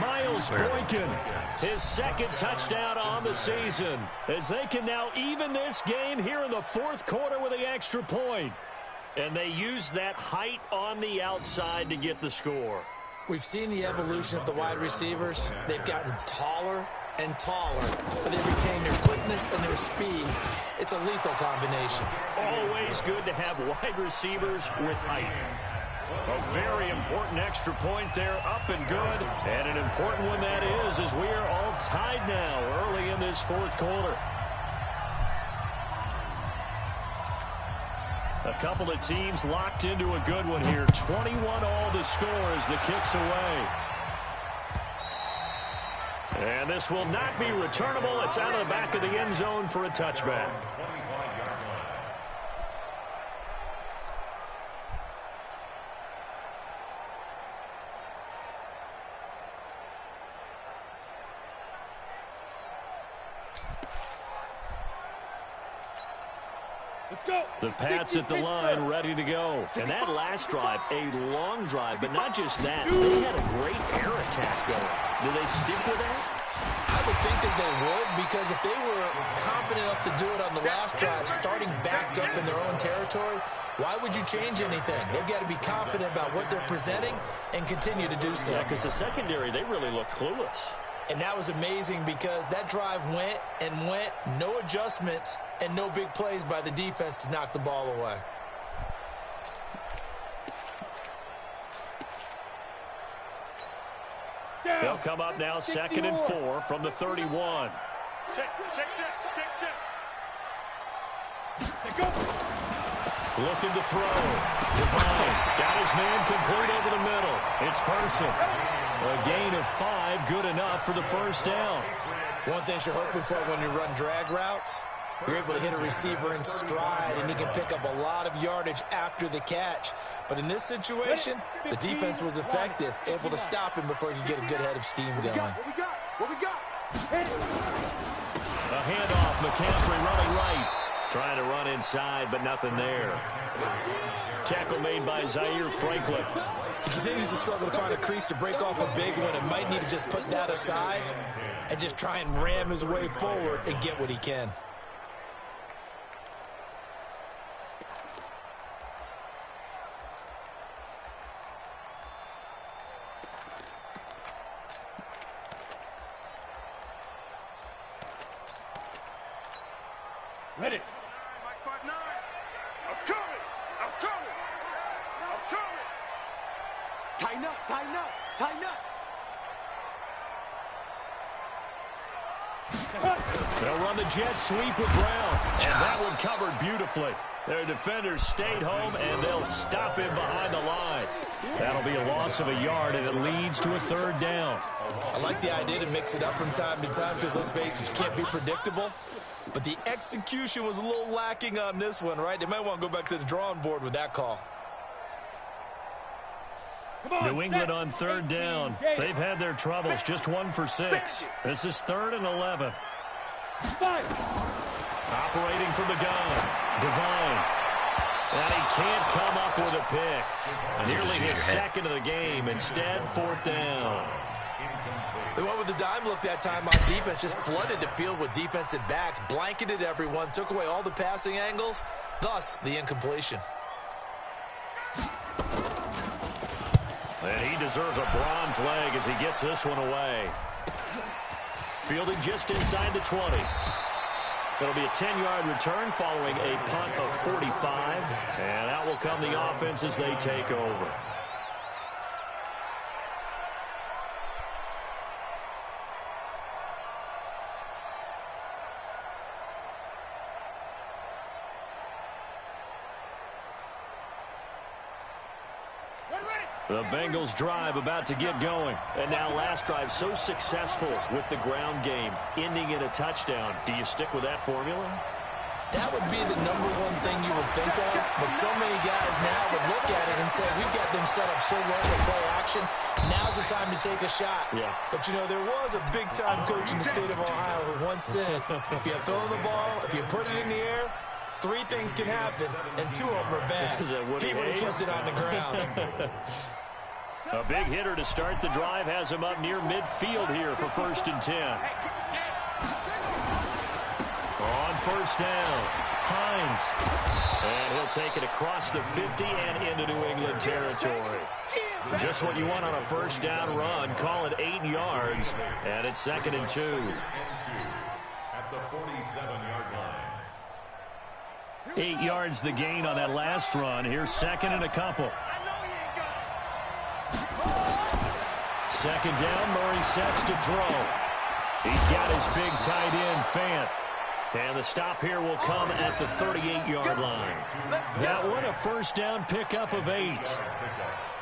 Miles Boykin, his 2nd touchdown on the season, as they can now even this game here in the 4th quarter with the extra point. And they use that height on the outside to get the score. We've seen the evolution of the wide receivers. They've gotten taller and taller, but they retain their quickness and their speed. It's a lethal combination. Always good to have wide receivers with height. A very important extra point there, up and good. And an important one that is, as we are all tied now early in this 4th quarter. A couple of teams locked into a good one here. 21 all the score as the kick's away. And this will not be returnable. It's out of the back of the end zone for a touchback. The Pats at the line, ready to go. And that last drive, a long drive, but not just that. They had a great air attack going. Do they stick with that? I would think that they would, because if they were confident enough to do it on the last drive, starting backed up in their own territory, why would you change anything? They've got to be confident about what they're presenting and continue to do so. Yeah, because the secondary, they really look clueless. And that was amazing because that drive went and went, no adjustments, and no big plays by the defense to knock the ball away. They'll come up now 2nd and 4 from the 31. Check. Looking to throw. Devine got his man complete over the middle. It's Person. A gain of 5, good enough for the 1st down. One thing you're hoping for when you run drag routes, you're able to hit a receiver in stride, and he can pick up a lot of yardage after the catch. But in this situation, the defense was effective, able to stop him before he could get a good head of steam going. What we got? A handoff, McCaffrey running right. Trying to run inside, but nothing there. Tackle made by Zaire Franklin. He continues to struggle to find a crease to break off a big one and might need to just put that aside and just try and ram his way forward and get what he can. Ready. I'm coming. Tighten up, tighten up, tighten up. They'll run the jet sweep with Brown. And that one covered beautifully. Their defenders stayed home, and they'll stop him behind the line. That'll be a loss of a yard, and it leads to a 3rd down. I like the idea to mix it up from time to time because, let's face it, you can't be predictable. But the execution was a little lacking on this one, right? They might want to go back to the drawing board with that call. New England on 3rd down. They've had their troubles, just 1 for 6. This is 3rd and 11. Operating from the gun, Devine. And he can't come up with a pick. Nearly his 2nd of the game. Instead, 4th down. They went with the dime look that time on defense, just flooded the field with defensive backs, blanketed everyone, took away all the passing angles, thus the incompletion. And he deserves a bronze leg as he gets this one away. Fielded just inside the 20. It'll be a 10-yard return following a punt of 45. And out will come the offense as they take over. The Bengals drive about to get going. And now last drive so successful with the ground game, ending in a touchdown. Do you stick with that formula? That would be the #1 thing you would think of, but so many guys now would look at it and say, we've got them set up so well to play action. Now's the time to take a shot. Yeah. But, you know, there was a big-time coach in the state of Ohio who once said, if you throw the ball, if you put it in the air, 3 things can happen, and 2 of them are bad. He would have kept it on the ground. A big hitter to start the drive has him up near midfield here for 1st and 10. On 1st down, Hines. And he'll take it across the 50 and into New England territory. Just what you want on a 1st down run. Call it 8 yards, and it's 2nd and 2. At the 47-yard line. 8 yards the gain on that last run. Here's 2nd and a couple. 2nd down, Murray sets to throw. He's got his big tight end, Fant. And the stop here will come at the 38-yard line. That one, a 1st down pickup of 8.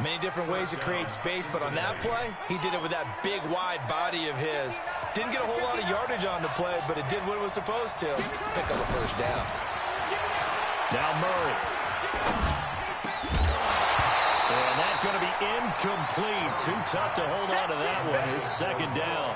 Many different ways to create space, but on that play, he did it with that big, wide body of his. Didn't get a whole lot of yardage on the play, but it did what it was supposed to. Pick up a 1st down. Now Murray. And that's going to be incomplete. Too tough to hold on to that one. It's 2nd down.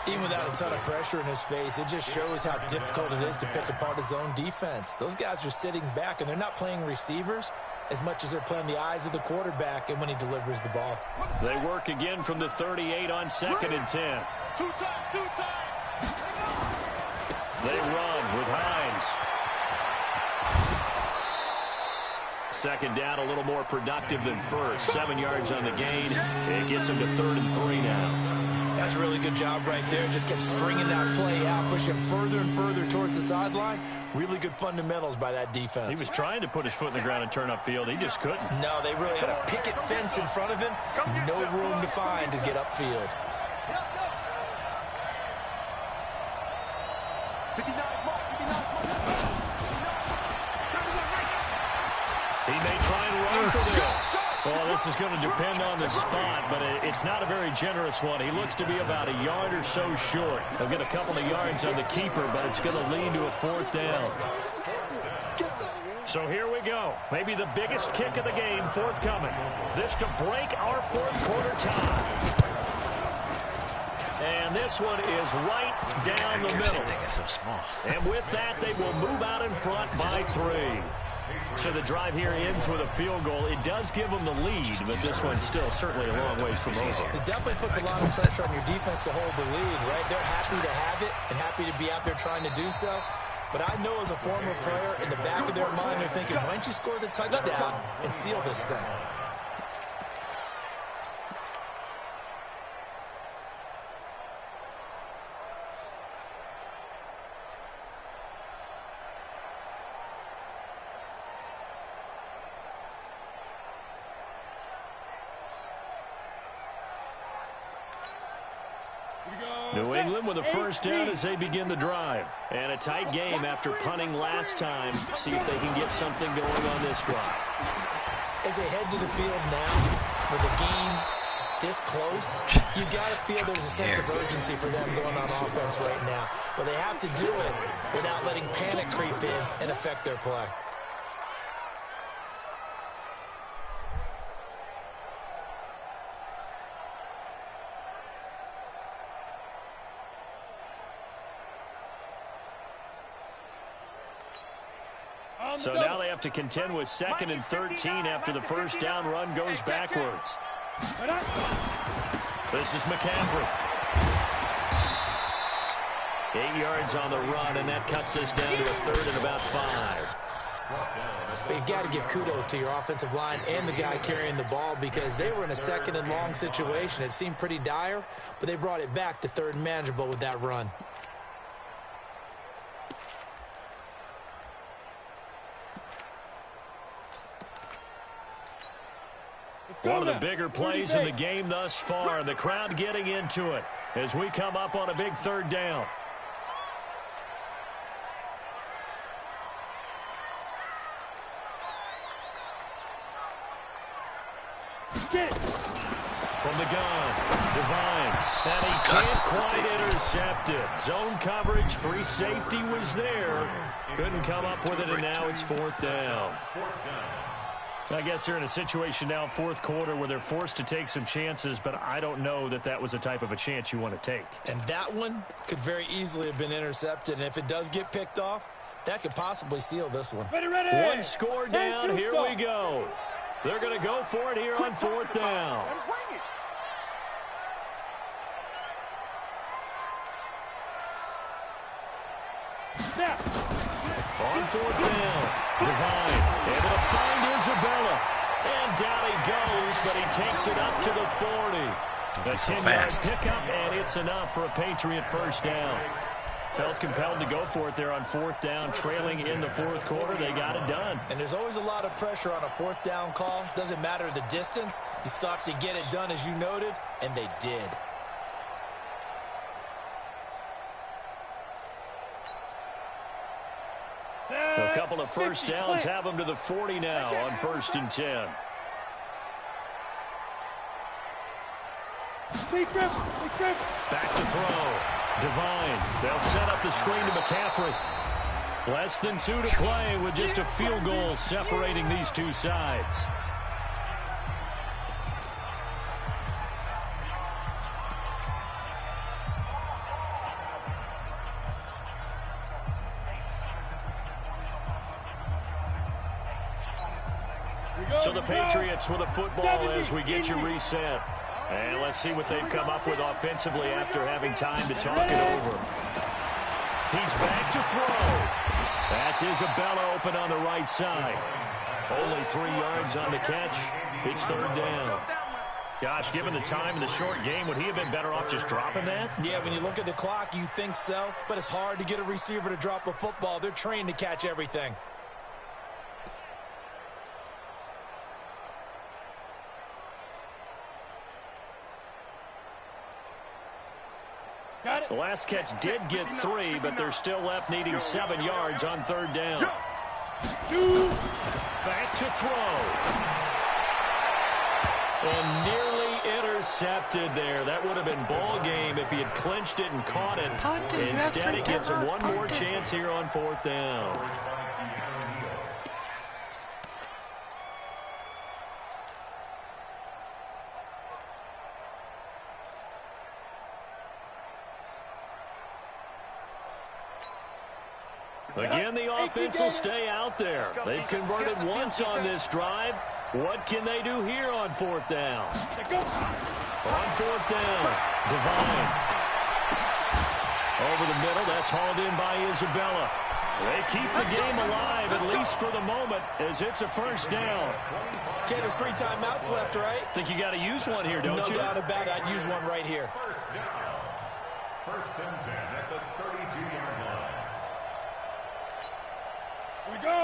Even without a ton of pressure in his face, it just shows how difficult it is to pick apart his own defense. Those guys are sitting back, and they're not playing receivers as much as they're playing the eyes of the quarterback and when he delivers the ball. They work again from the 38 on 2nd and 10. 2 times, 2 times. They run with Hines. 2nd down, a little more productive than 1st. 7 yards on the gain. It gets them to 3rd and 3 now. That's a really good job right there. Just kept stringing that play out, pushing further and further towards the sideline. Really good fundamentals by that defense. He was trying to put his foot in the ground and turn upfield. He just couldn't. No, they really had a picket fence in front of him. No room to find to get upfield. 59 mark, 59 mark. He may try and run for this. Well, this is going to depend on the spot, but it's not a very generous one. He looks to be about a yard or so short. He'll get a couple of yards on the keeper, but it's going to lead to a 4th down. So here we go. Maybe the biggest kick of the game forthcoming. This to break our 4th quarter tie. And this one is right down the middle. So small. And with that, they will move out in front by 3. So the drive here ends with a field goal. It does give them the lead, but this one's still certainly a long ways from over. It definitely puts a lot of pressure on your defense to hold the lead, right? They're happy to have it and happy to be out there trying to do so. But I know as a former player, in the back of their mind, they're thinking, why don't you score the touchdown and seal this thing? New England with a first down as they begin the drive. And a tight game after punting last time. See if they can get something going on this drive. As they head to the field now, with the game this close, you got to feel there's a sense of urgency for them going on offense right now. But they have to do it without letting panic creep in and affect their play. So now they have to contend with 2nd and 13 after the first down run goes backwards. This is McCaffrey. 8 yards on the run, and that cuts us down to a 3rd and about 5. But you got to give kudos to your offensive line and the guy carrying the ball because they were in a 2nd and long situation. It seemed pretty dire, but they brought it back to 3rd and manageable with that run. One of the bigger plays in the game thus far, and the crowd getting into it as we come up on a big 3rd down. From the gun, Devine, and he can't quite intercept it. Zone coverage, free safety was there. Couldn't come up with it, and now it's 4th down. I guess they're in a situation now, 4th quarter, where they're forced to take some chances, but I don't know that that was the type of a chance you want to take. And that one could very easily have been intercepted, and if it does get picked off, that could possibly seal this one. Ready. 1 score down, here we go. They're going to go for it here on 4th down. On 4th down, Devine able to find Isabella. And down he goes, but he takes it up to the 40. A 10-yard pickup, and it's enough for a Patriot first down. Felt compelled to go for it there on 4th down, trailing in the 4th quarter. They got it done. And there's always a lot of pressure on a 4th down call. Doesn't matter the distance. You still have to get it done, as you noted, and they did. A couple of first downs have them to the 40 now on 1st and 10. Back to throw. Devine. They'll set up the screen to McCaffrey. Less than 2 to play with just a field goal separating these two sides. So the Patriots with a football as we get you reset. And let's see what they've come up with offensively after having time to talk it over. He's back to throw. That's Isabella open on the right side. Only 3 yards on the catch. It's 3rd down. Gosh, given the time in the short game, would he have been better off just dropping that? Yeah, when you look at the clock, you think so. But it's hard to get a receiver to drop a football. They're trained to catch everything. The last catch did get 3, but they're still left needing 7 yards on 3rd down. Back to throw. And nearly intercepted there. That would have been ball game if he had clinched it and caught it. Instead, it gives him one more chance here on 4th down. Again, the offense will stay out there. They've converted once on this drive. What can they do here on 4th down? On 4th down, Devine. Over the middle, that's hauled in by Isabella. They keep the game alive, at least for the moment, as it's a first down. Okay, there's 3 timeouts left, right? Think you got to use one here, don't you? No doubt about it. I'd use one right here. First down. 1st and 10 at the 32-yard line.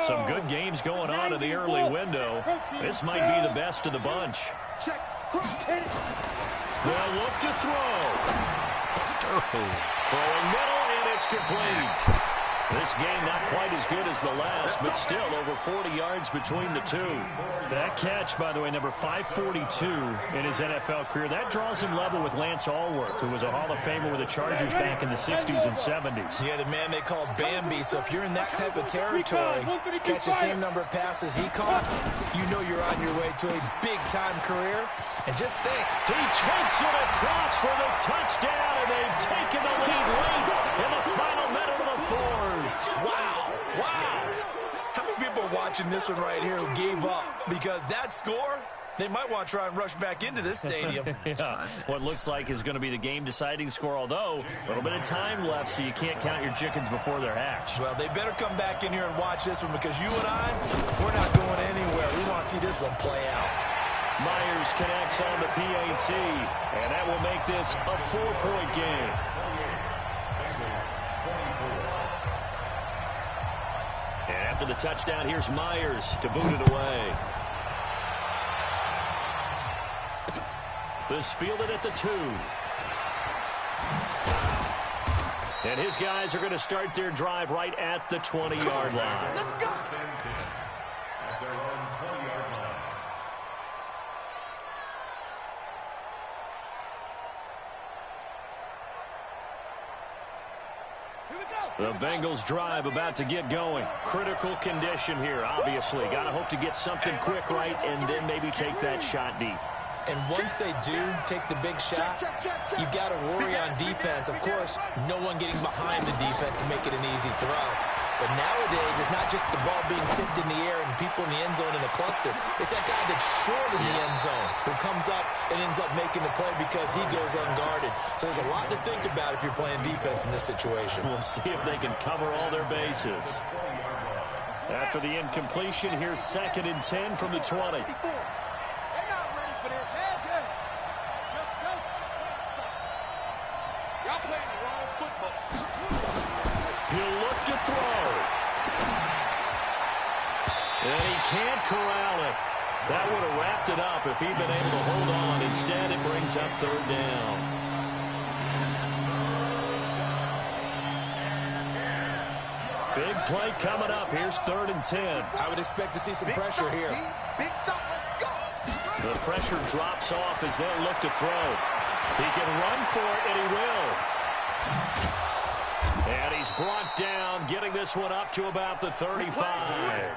Some good games going on in the early window. This might be the best of the bunch. They'll look to throw. Throwing middle, and it's complete. This game not quite as good as the last, but still over 40 yards between the two. That catch, by the way, number 542 in his NFL career, that draws him level with Lance Allworth, who was a Hall of Famer with the Chargers back in the 60s and 70s. Yeah, the man they called Bambi, so if you're in that type of territory, catch the same number of passes he caught, you know you're on your way to a big-time career. And just think, he takes it across for the touchdown, and they've taken the lead late in the final minute of the fourth. Wow. How many people are watching this one right here who gave up? Because that score, they might want to try and rush back into this stadium. Yeah, what looks like is going to be the game-deciding score, although a little bit of time left, so you can't count your chickens before they're hatched. Well, they better come back in here and watch this one, because you and I, we're not going anywhere. We want to see this one play out. Myers connects on the PAT, and that will make this a 4-point game. And after the touchdown, here's Myers to boot it away. This fielded at the 2. And his guys are going to start their drive right at the 20-yard line. Let's go. At their own 20-yard line. The Bengals drive about to get going. Critical condition here, obviously. Got to hope to get something quick right and then maybe take that shot deep. And once they do take the big shot, you've got to worry on defense. Of course, no one getting behind the defense and make it an easy throw. But nowadays, it's not just the ball being tipped in the air and people in the end zone in a cluster. It's that guy that's short in the end zone who comes up and ends up making the play because he goes unguarded. So there's a lot to think about if you're playing defense in this situation. We'll see if they can cover all their bases. After the incompletion, here's 2nd and 10 from the 20. And he can't corral it. That would have wrapped it up if he'd been able to hold on. Instead, it brings up 3rd down. Big play coming up. Here's 3rd and 10. I would expect to see some pressure here. Big stop, let's go. The pressure drops off as they'll look to throw. He can run for it, and he will. And he's brought down, getting this one up to about the 35.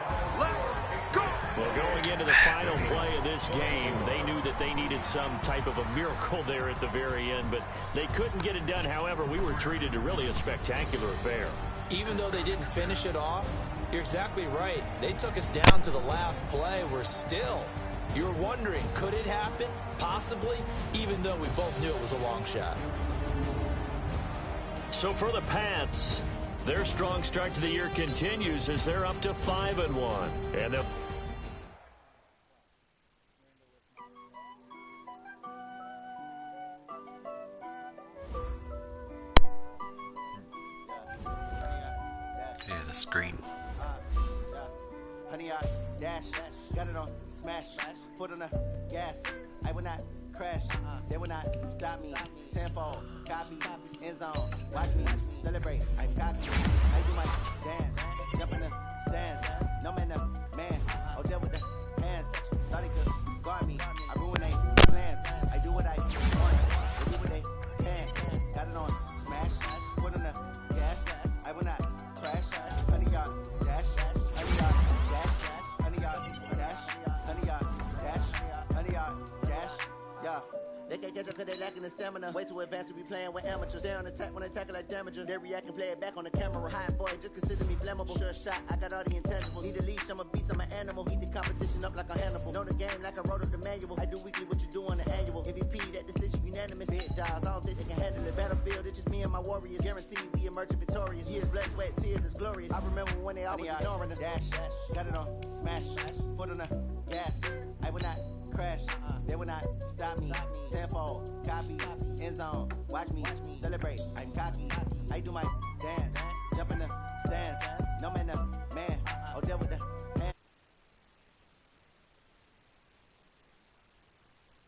Well, going into the final play of this game, they knew that they needed some type of a miracle there at the very end, but they couldn't get it done. However, we were treated to really a spectacular affair. Even though they didn't finish it off, you're exactly right. They took us down to the last play. We're still, you're wondering, could it happen? Possibly, even though we both knew it was a long shot. So for the Pats, their strong start to the year continues as they're up to 5-1. And they'll... Yeah, the screen. Honey, I dash, got it on smash, foot on the gas. I will not crash, they will not stop me. Tenfold, copy, end zone, watch me celebrate. I'm cocky, I do my dance, jump in the stands. No man, man, oh deal with the hands. Thought he could guard me, I ruin they plans. I do what I want, they do what they can. Got it on smash, foot on the gas. I will not crash, honey, y'all dash, honey, y'all dash, honey, y'all dash, honey, y'all dash, honey, y'all dash, yeah. They can't catch up cause they lacking the stamina. Way too advanced to be playing with amateurs. They on attack when they tackle like damager. They react and play it back on the camera. Hot boy, just consider me flammable. Sure shot, I got all the intangibles. Need a leash, I'm a beast, I'm an animal. Heat the competition up like a Hannibal. Know the game like I wrote up the manual. I do weekly what you do on the annual. MVP, that decision unanimous. Big dials, I don't think they can handle it. Battlefield, it's just me and my warriors. Guaranteed we emerging victorious. Years, blood, sweat, tears is glorious. I remember when they always ignoring us. Dash, got it on smash, foot on the gas. I will not crash, they will not stop me. Tenfold, copy, end zone, watch me celebrate. I'm cocky, I do my dance, jump in the stands. No man, man, oh deal with the